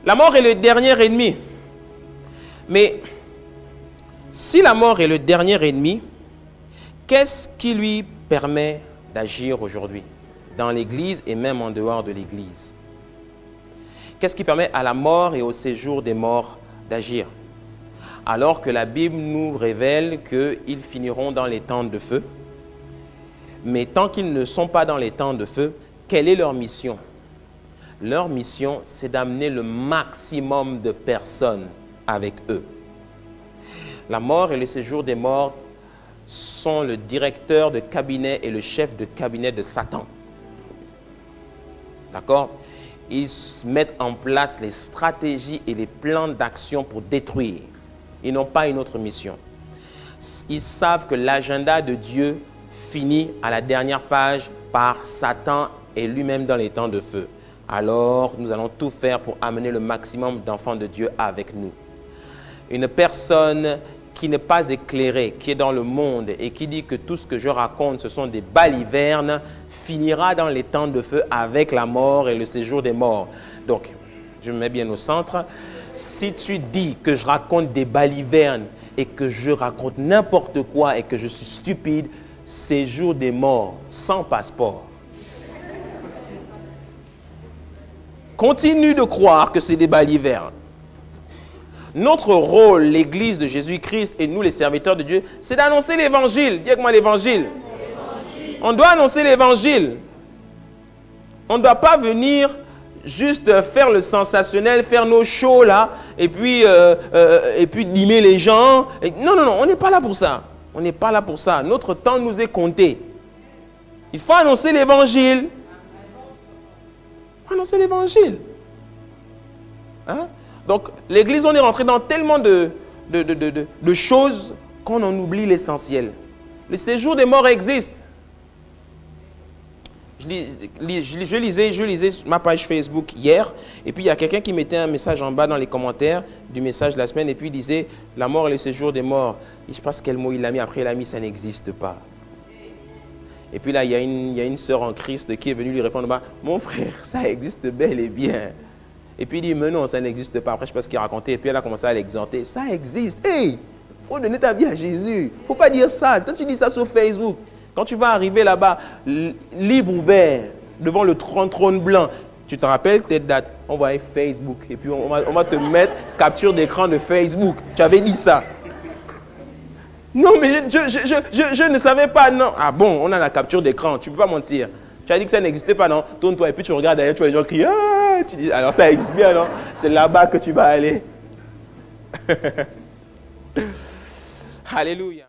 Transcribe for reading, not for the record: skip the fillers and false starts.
La mort est le dernier ennemi. Mais si la mort est le dernier ennemi, qu'est-ce qui lui permet d'agir aujourd'hui, dans l'Église et même en dehors de l'Église? Qu'est-ce qui permet à la mort et au séjour des morts d'agir? Alors que la Bible nous révèle qu'ils finiront dans les tentes de feu. Mais tant qu'ils ne sont pas dans les tentes de feu, quelle est leur mission? Leur mission, c'est d'amener le maximum de personnes avec eux. La mort et le séjour des morts sont le directeur de cabinet et le chef de cabinet de Satan. D'accord? Ils mettent en place les stratégies et les plans d'action pour détruire. Ils n'ont pas une autre mission. Ils savent que l'agenda de Dieu finit à la dernière page par Satan et lui-même dans les temps de feu. Alors, nous allons tout faire pour amener le maximum d'enfants de Dieu avec nous. Une personne qui n'est pas éclairée, qui est dans le monde et qui dit que tout ce que je raconte, ce sont des balivernes, finira dans les temps de feu avec la mort et le séjour des morts. Donc, je me mets bien au centre. Si tu dis que je raconte des balivernes et que je raconte n'importe quoi et que je suis stupide, séjour des morts sans passeport. Continue de croire que c'est des balivernes. Notre rôle, l'Église de Jésus-Christ et nous, les serviteurs de Dieu, c'est d'annoncer l'Évangile. Dis avec moi l'Évangile. On doit annoncer l'Évangile. On ne doit pas venir juste faire le sensationnel, faire nos shows là, et puis limer les gens. Non, on n'est pas là pour ça. On n'est pas là pour ça. Notre temps nous est compté. Il faut annoncer l'Évangile. Il faut annoncer l'Évangile. Hein? Donc, l'Église, on est rentré dans tellement de choses qu'on en oublie l'essentiel. Le séjour des morts existe. Je lisais ma page Facebook hier, et puis il y a quelqu'un qui mettait un message en bas dans les commentaires du message de la semaine, et puis il disait « La mort et le séjour des morts ». Je ne sais pas quel mot il a mis, après il a mis « Ça n'existe pas ». Et puis là, il y a une sœur en Christ qui est venue lui répondre bah, « Mon frère, ça existe bel et bien ». Et puis il dit « Mais non, ça n'existe pas ». Après, je ne sais pas ce qu'il racontait, et puis elle a commencé à l'exhorter « Ça existe, hey, il faut donner ta vie à Jésus, il ne faut pas dire ça, toi tu dis ça sur Facebook ». Quand tu vas arriver là-bas, livre ouvert, devant le trône blanc, tu te rappelles cette date, on va aller Facebook, et puis on va te mettre capture d'écran de Facebook. Tu avais dit ça. Non, mais je ne savais pas, non. Ah bon, on a la capture d'écran, tu ne peux pas mentir. Tu as dit que ça n'existait pas, non? Tourne-toi, et puis tu regardes derrière, tu vois les gens crient, ah, tu dis, alors ça existe bien, non? C'est là-bas que tu vas aller. Alléluia.